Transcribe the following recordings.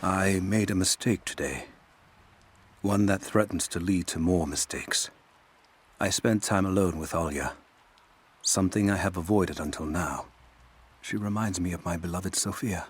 I made a mistake today. One that threatens to lead to more mistakes. I spent time alone with Alya. Something I have avoided until now. She reminds me of my beloved Sophia,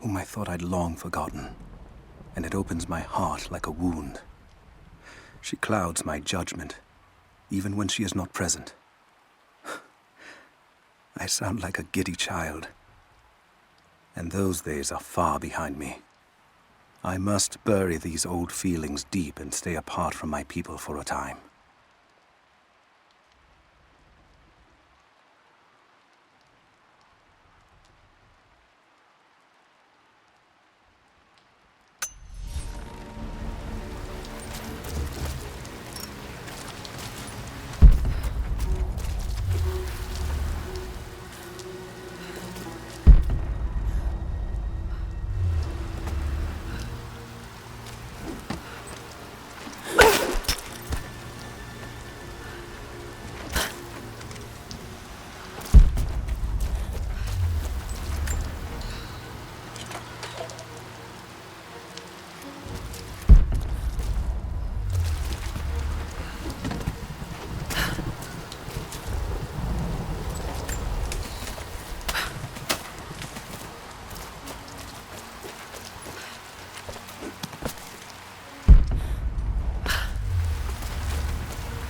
whom I thought I'd long forgotten. And it opens my heart like a wound. She clouds my judgment, even when she is not present. I sound like a giddy child. And those days are far behind me. I must bury these old feelings deep and stay apart from my people for a time.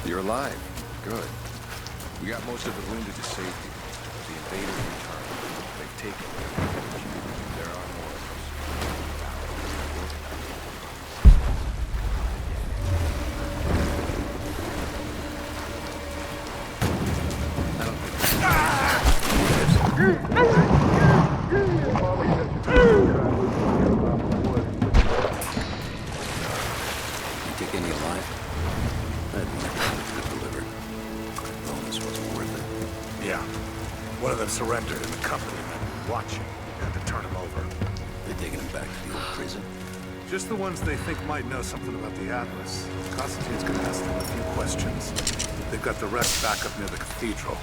You're alive. Good. We got most of the wounded to safety. The invaders returned. They've taken it. There are more of us. I don't think... You take any alive? Delivered. Bonus wasn't worth it. Yeah. One of them surrendered and the company men watching. Had to turn him over. They're taking him back to the old prison. Just the ones they think might know something about the Atlas. Constantine's gonna ask them a few questions. They've got the rest back up near the cathedral.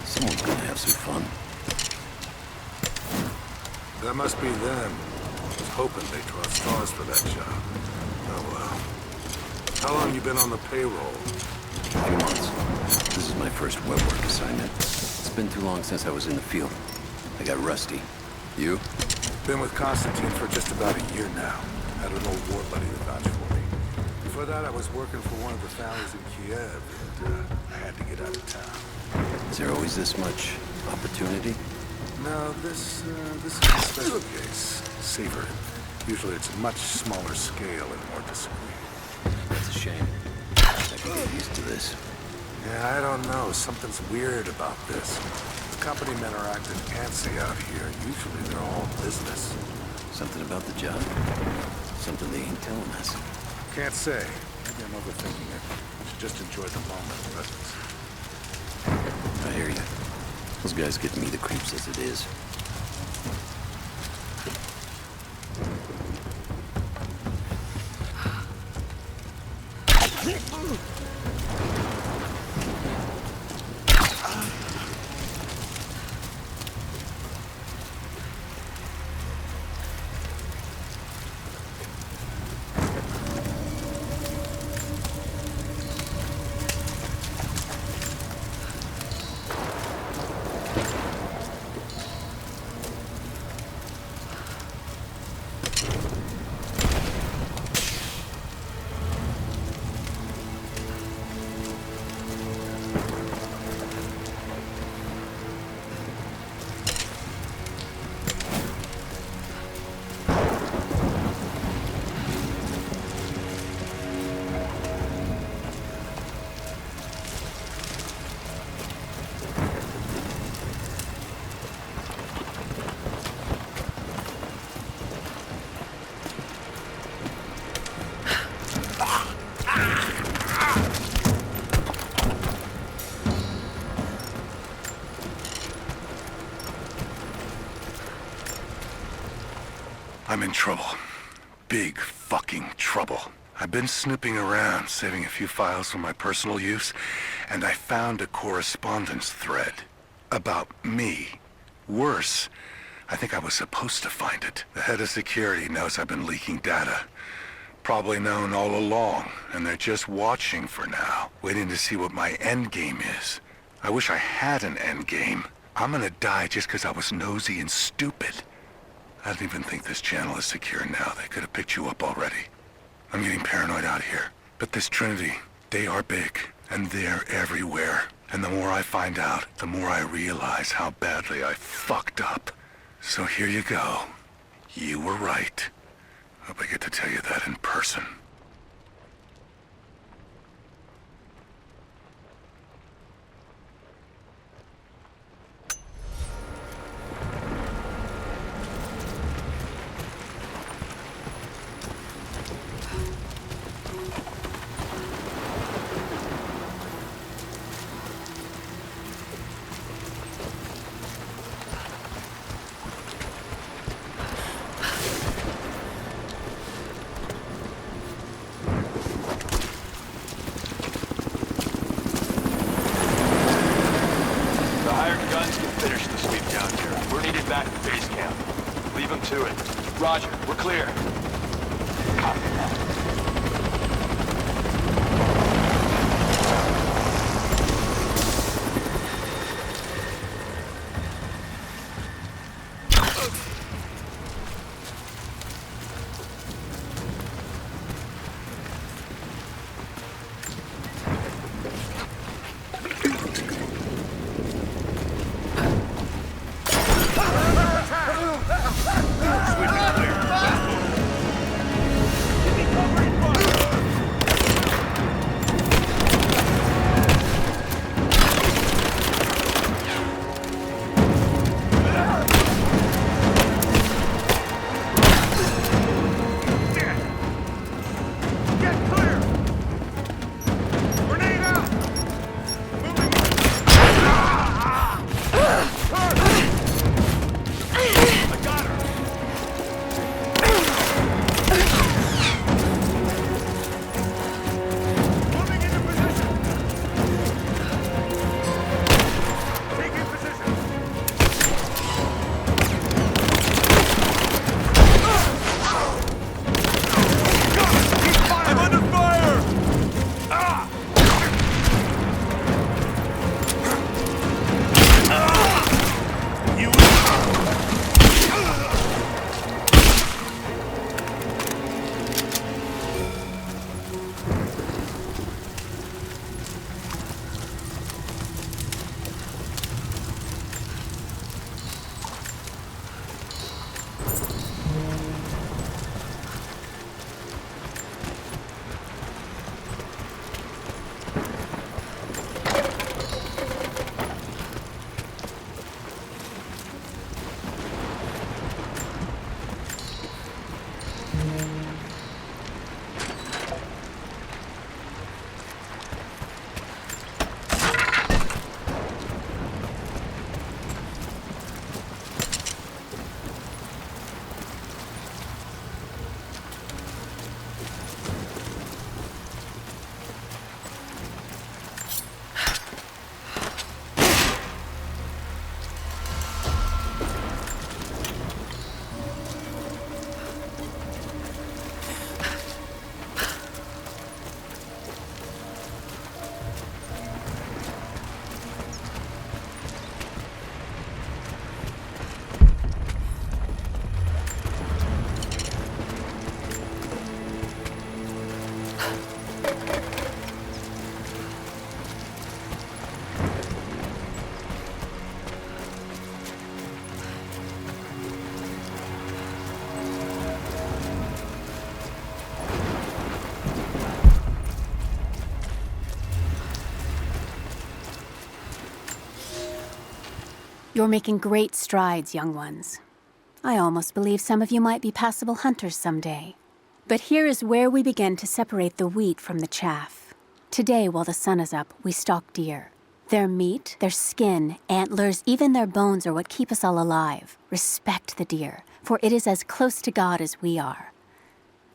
Someone's gonna have some fun. That must be them. I was hoping they'd draw stars for that job. Oh well. How long you been on the payroll? A few months. This is my first web work assignment. It's been too long since I was in the field. I got rusty. You? Been with Constantine for just about a year now. Had an old war buddy that vouched for me. Before that, I was working for one of the families in Kiev, and I had to get out of town. Is there always this much opportunity? No, this is a special case. Safer. Usually it's a much smaller scale and more discreet. That's a shame. I can get used to this. Yeah, I don't know. Something's weird about this. The company men are acting antsy out here. Usually they're all business. Something about the job? Something they ain't telling us. Can't say. Maybe I'm overthinking it. I should just enjoy the moment presence. I hear you. Those guys get me the creeps as it is. I'm in trouble. Big fucking trouble. I've been snooping around, saving a few files for my personal use, and I found a correspondence thread about me. Worse, I think I was supposed to find it. The head of security knows I've been leaking data. Probably known all along, and they're just watching for now, waiting to see what my end game is. I wish I had an end game. I'm gonna die just because I was nosy and stupid. I don't even think this channel is secure now. They could have picked you up already. I'm getting paranoid out here. But this Trinity, they are big, and they're everywhere. And the more I find out, the more I realize how badly I fucked up. So here you go. You were right. Hope I get to tell you that in person. Back to base camp. Leave them to it. Roger, we're clear. Copy that. You're making great strides, young ones. I almost believe some of you might be passable hunters someday. But here is where we begin to separate the wheat from the chaff. Today, while the sun is up, we stalk deer. Their meat, their skin, antlers, even their bones are what keep us all alive. Respect the deer, for it is as close to God as we are.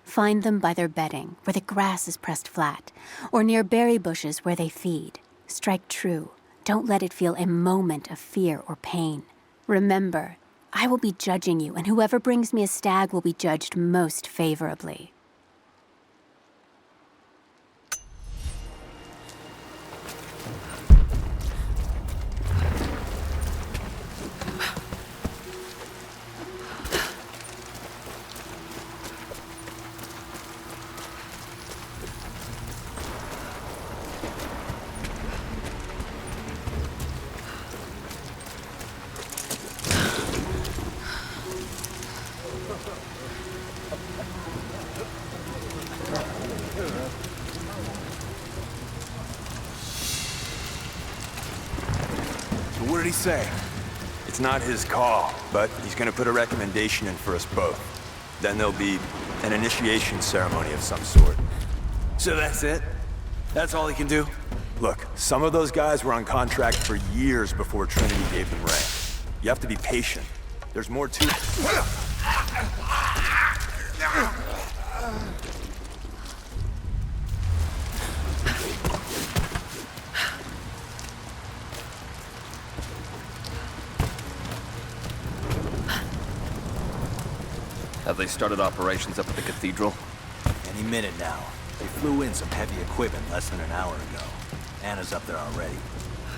Find them by their bedding, where the grass is pressed flat, or near berry bushes where they feed. Strike true. Don't let it feel a moment of fear or pain. Remember, I will be judging you, and whoever brings me a stag will be judged most favorably. What did he say? It's not his call, but he's gonna put a recommendation in for us both. Then there'll be an initiation ceremony of some sort. So that's it? That's all he can do? Look, some of those guys were on contract for years before Trinity gave them rank. You have to be patient. There's more to it. Have they started operations up at the cathedral? Any minute now. They flew in some heavy equipment less than an hour ago. Anna's up there already.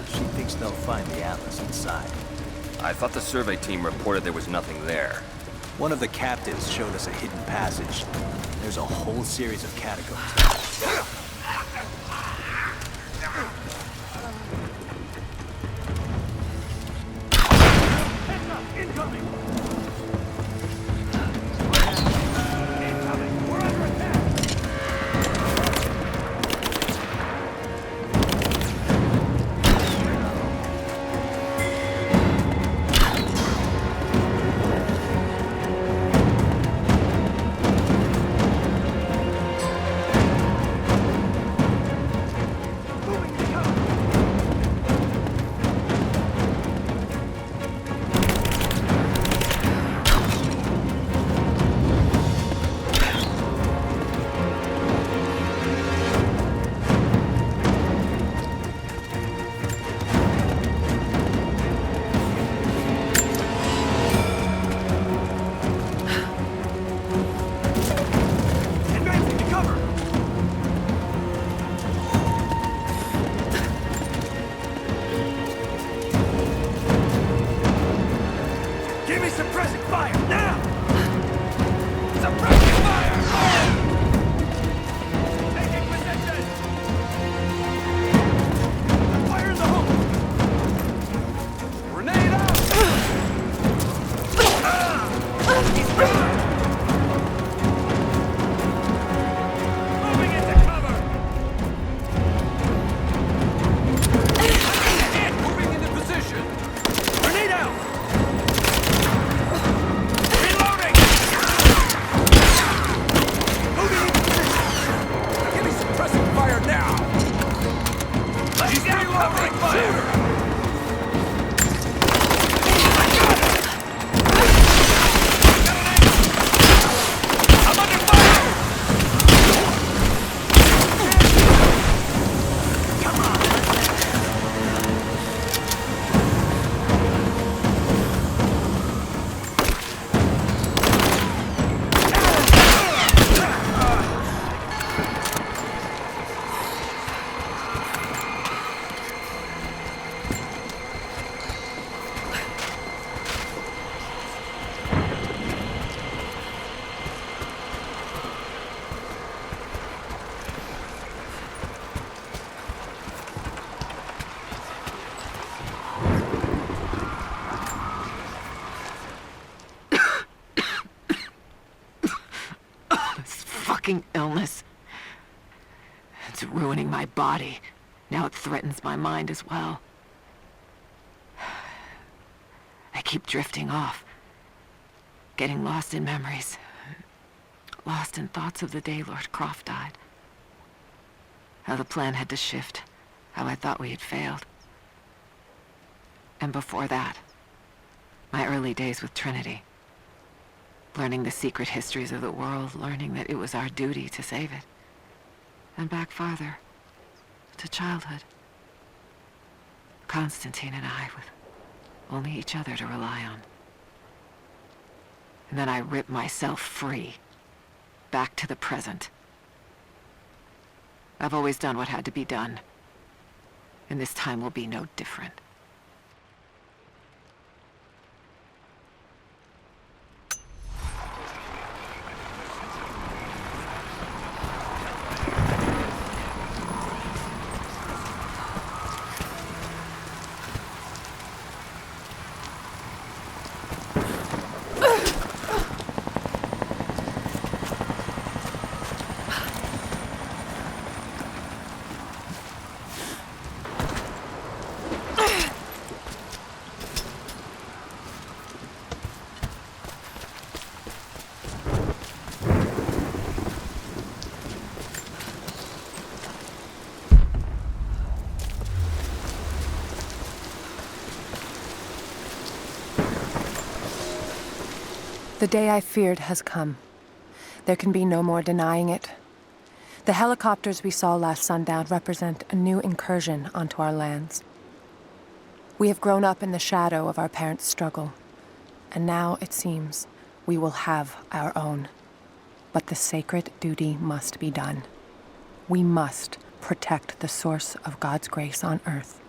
She thinks they'll find the Atlas inside. I thought the survey team reported there was nothing there. One of the captains showed us a hidden passage. There's a whole series of catacombs. Illness. It's ruining my body. Now it threatens my mind as well. I keep drifting off. Getting lost in memories. Lost in thoughts of the day Lord Croft died. How the plan had to shift. How I thought we had failed. And before that, my early days with Trinity. Learning the secret histories of the world, learning that it was our duty to save it. And back farther, to childhood. Constantine and I, with only each other to rely on. And then I rip myself free. Back to the present. I've always done what had to be done. And this time will be no different. The day I feared has come. There can be no more denying it. The helicopters we saw last sundown represent a new incursion onto our lands. We have grown up in the shadow of our parents' struggle, and now, it seems, we will have our own. But the sacred duty must be done. We must protect the source of God's grace on earth.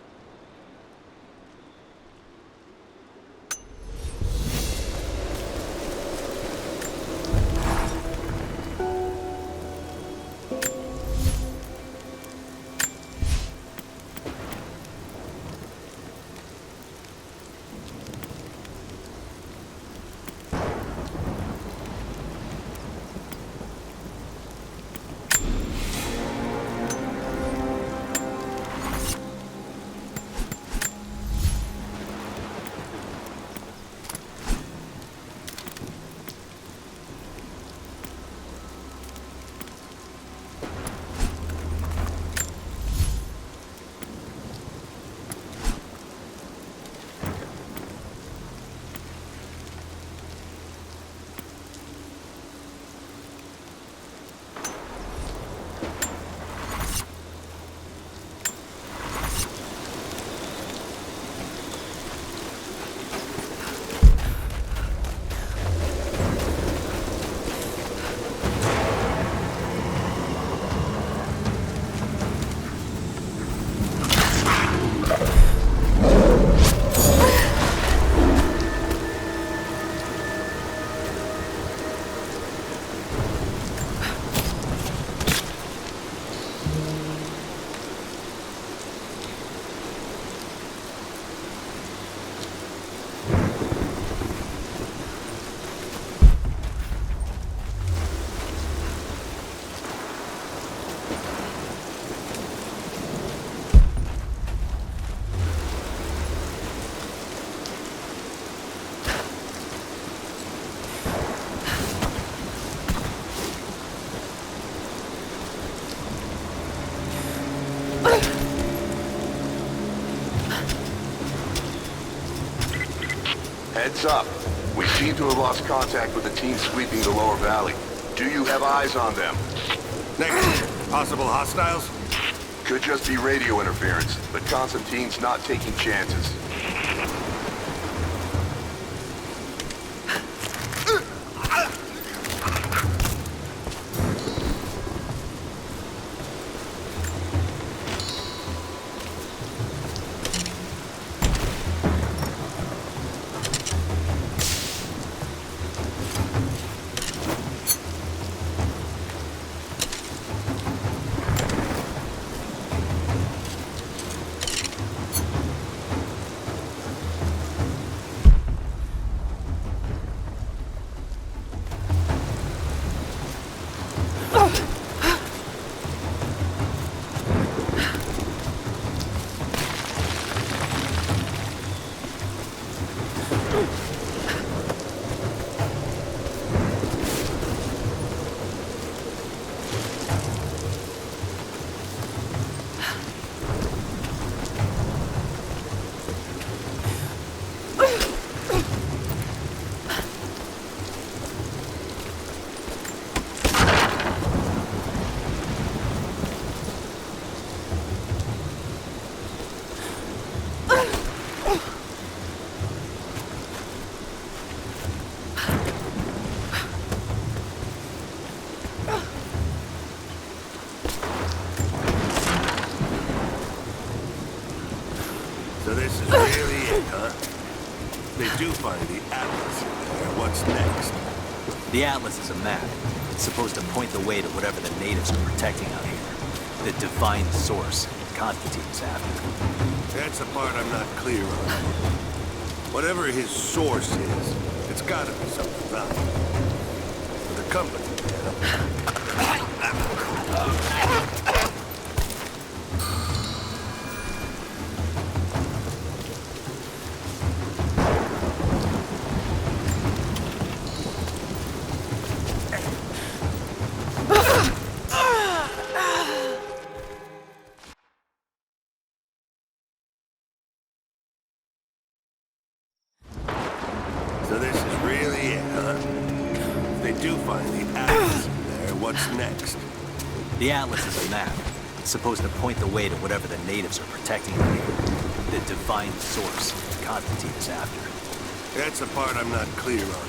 Heads up. We seem to have lost contact with the team sweeping the lower valley. Do you have eyes on them? Negative. Possible hostiles? Could just be radio interference, but Constantine's not taking chances. Really it, huh? They do find the Atlas there. What's next? The Atlas is a map. It's supposed to point the way to whatever the natives are protecting out here. The divine source Constantine is after. That's the part I'm not clear on. Whatever his source is, it's gotta be something valuable. For the company. So this is really it, huh? If they do find the Atlas there, what's next? The Atlas is a map. It's supposed to point the way to whatever the natives are protecting out here. The divine source Constantine is after. That's the part I'm not clear on.